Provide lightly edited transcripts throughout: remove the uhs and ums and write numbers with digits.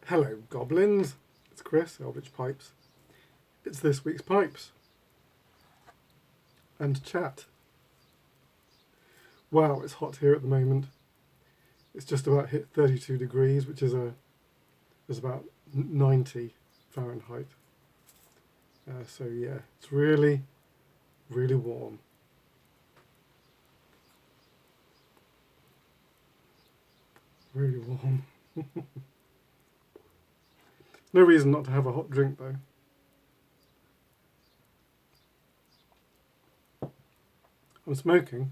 Hello, goblins. It's Chris, Eldritch Pipes. It's this week's Pipes and chat. Wow, it's hot here at the moment. It's just about hit 32 degrees, which is about 90 Fahrenheit. So yeah, it's really, really warm. Really warm. No reason not to have a hot drink though. I'm smoking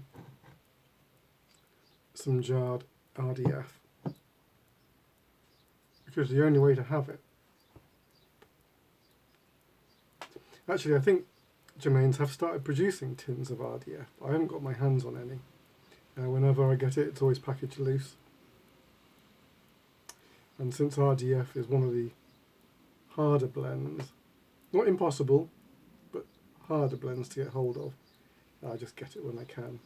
some jarred RDF, which is the only way to have it. Actually, I think Germains have started producing tins of RDF. I haven't got my hands on any. Whenever I get it, it's always packaged loose. And since RDF is one of the harder blends, not impossible, but harder blends to get hold of, I just get it when I can.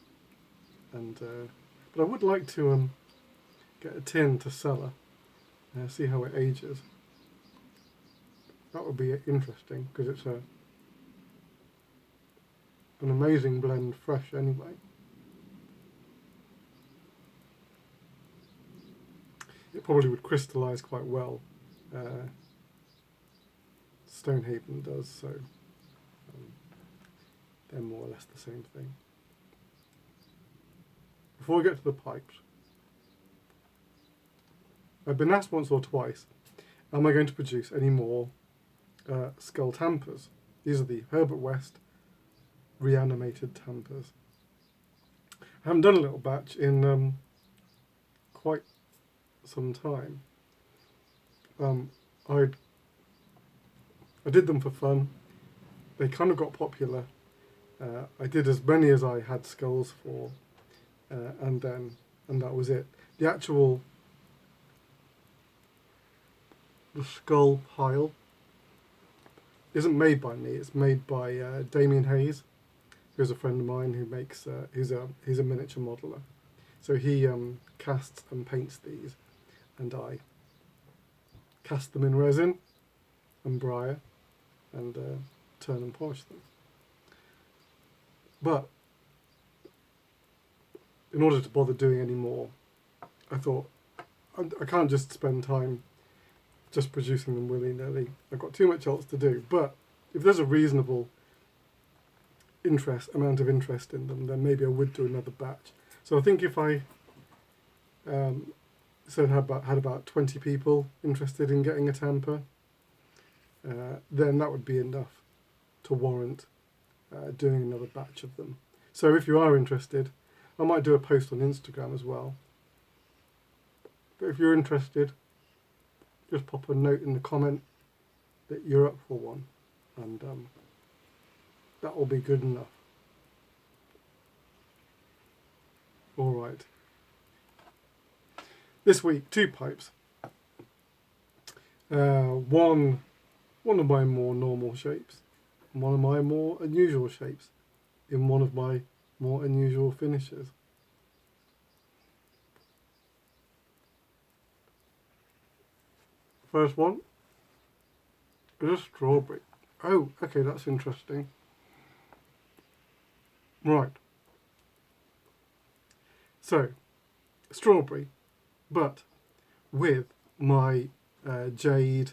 But I would like to get a tin to cellar, see how it ages. That would be interesting because it's an amazing blend fresh anyway. It probably would crystallise quite well. Stonehaven does, so they're more or less the same thing. Before we get to the pipes, I've been asked once or twice, am I going to produce any more skull tampers? These are the Herbert West reanimated tampers. I haven't done a little batch in quite some time. I did them for fun. They kind of got popular. I did as many as I had skulls for, and that was it. The skull pile isn't made by me. It's made by Damien Hayes, who's a friend of mine who makes. He's a miniature modeler, so he casts and paints these, and I cast them in resin and briar, and turn and polish them. But in order to bother doing any more, I thought I can't just spend time just producing them willy-nilly. I've got too much else to do. But if there's a reasonable amount of interest in them, then maybe I would do another batch. So I think if I had about 20 people interested in getting a tamper, then that would be enough to warrant doing another batch of them. So if you are interested, I might do a post on Instagram as well. But if you're interested, just pop a note in the comment that you're up for one, and that will be good enough. All right. This week, 2 pipes. One of my more normal shapes, and one of my more unusual shapes, in one of my more unusual finishes. First one is a strawberry. Oh, okay, that's interesting. Right. So, strawberry, but with my jade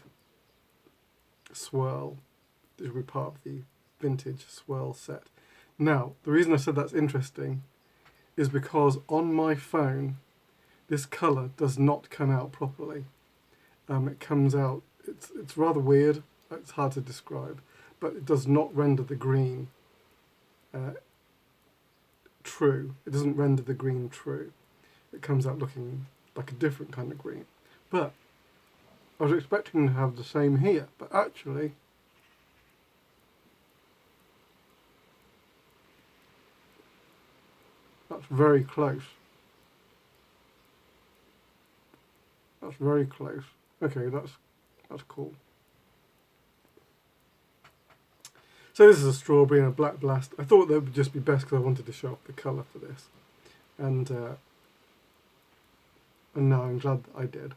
swirl. This will be part of the vintage swirl set. Now, the reason I said that's interesting is because on my phone, this colour does not come out properly. It comes out, it's rather weird, it's hard to describe, but it does not render the green true. It doesn't render the green true. It comes out looking like a different kind of green. But I was expecting to have the same here, but actually that's very close. That's very close. Okay, that's cool. So this is a strawberry and a black blast. I thought that would just be best because I wanted to show off the colour for this. And now I'm glad that I did.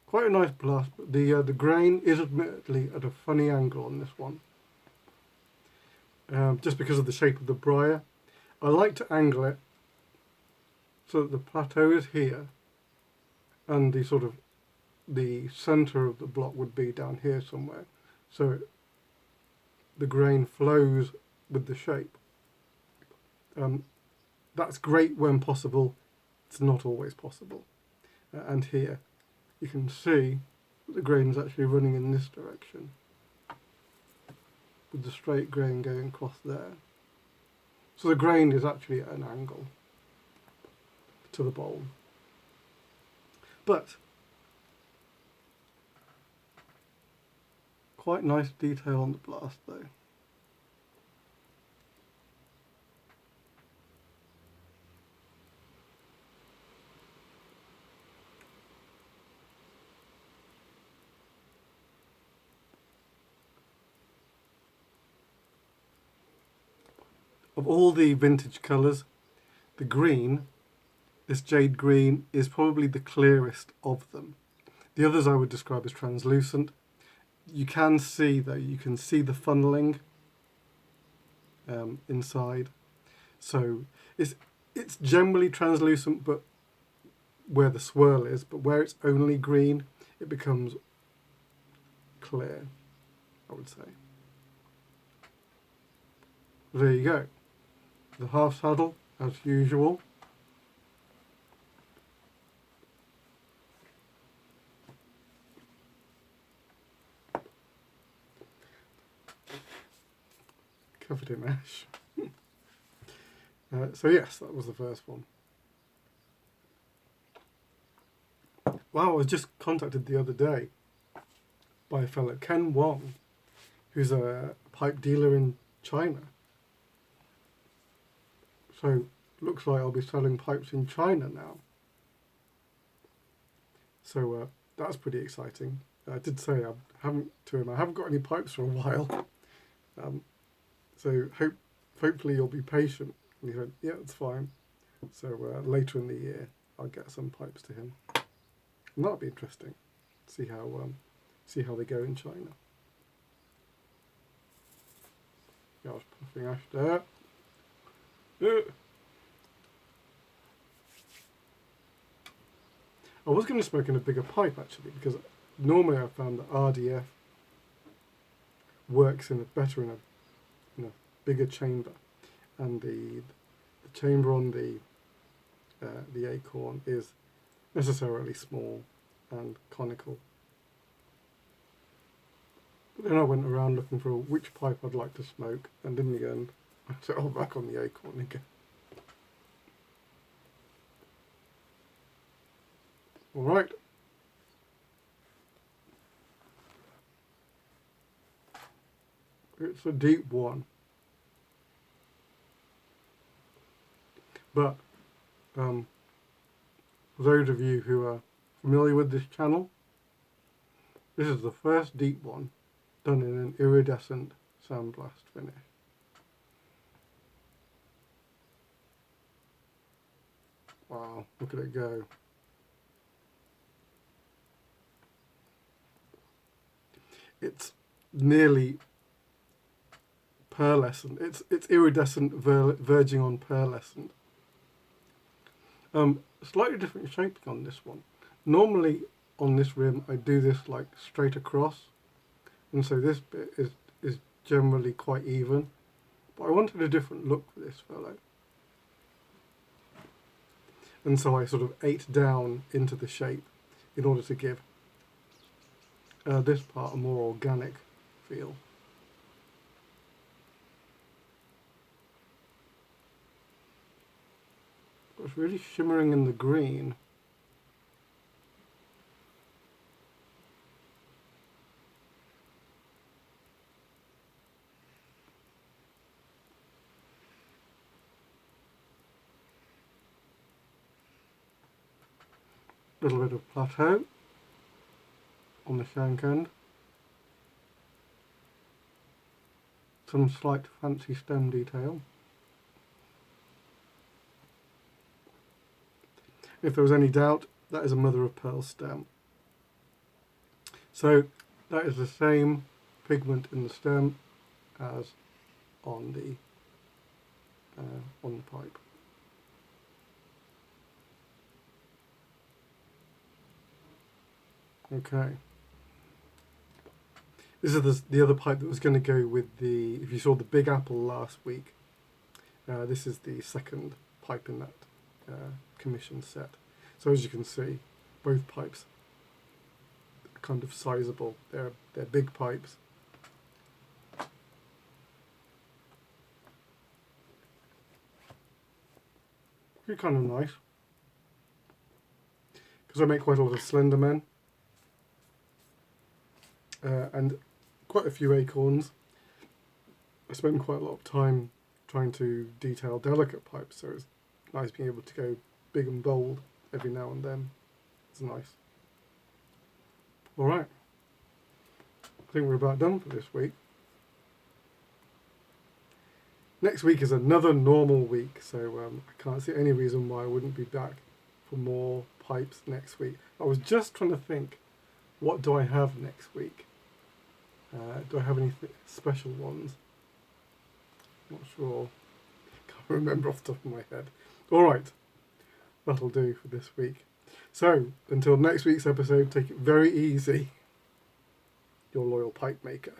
Quite a nice blast, but the grain is admittedly at a funny angle on this one. Just because of the shape of the briar. I like to angle it so that the plateau is here and the centre of the block would be down here somewhere. So the grain flows with the shape. That's great when possible. It's not always possible. And here you can see that the grain is actually running in this direction, with the straight grain going across there. So the grain is actually at an angle to the bowl. But quite nice detail on the blast though. Of all the vintage colours, the green, this jade green, is probably the clearest of them. The others I would describe as translucent. You can see though, you can see the funneling inside. So it's generally translucent, but where the swirl is, but where it's only green, it becomes clear, I would say. There you go. The half saddle, as usual. Covered in ash. So yes, that was the first one. Wow, I was just contacted the other day by a fellow, Ken Wong, who's a pipe dealer in China. So looks like I'll be selling pipes in China now. So that's pretty exciting. I did say I haven't got any pipes for a while. So hopefully you'll be patient. And he said, yeah, it's fine. So later in the year, I'll get some pipes to him. And that'll be interesting. See how they go in China. Yeah, I was puffing ash there. I was going to smoke in a bigger pipe actually, because normally I found that RDF works better in a bigger chamber, and the chamber on the acorn is necessarily small and conical. But then I went around looking for which pipe I'd like to smoke, and in the end I settled back on the acorn again. Alright. It's a deep one. But for those of you who are familiar with this channel, this is the first deep one done in an iridescent sandblast finish. Wow, look at it go. It's nearly pearlescent. It's iridescent verging on pearlescent. Slightly different shaping on this one. Normally on this rim I do this like straight across, and so this bit is generally quite even, but I wanted a different look for this fellow, and so I sort of ate down into the shape in order to give this part a more organic feel. It's really shimmering in the green. A little bit of plateau on the shank end. Some slight fancy stem detail. If there was any doubt, that is a mother of pearl stem. So that is the same pigment in the stem as on the pipe. Okay. This is the other pipe that was going to go with the, if you saw the Big Apple last week, this is the second pipe in that commission set. So as you can see, both pipes are kind of sizable. They're big pipes. They're kind of nice. Because I make quite a lot of slender men. And quite a few acorns. I spend quite a lot of time trying to detail delicate pipes, so it's nice being able to go big and bold every now and then. It's nice. Alright, I think we're about done for this week. Next week is another normal week, so I can't see any reason why I wouldn't be back for more pipes next week. I was just trying to think, what do I have next week? Do I have any special ones? Not sure. Can't remember off the top of my head. Alright, that'll do for this week. So, until next week's episode, take it very easy. Your loyal pipe maker.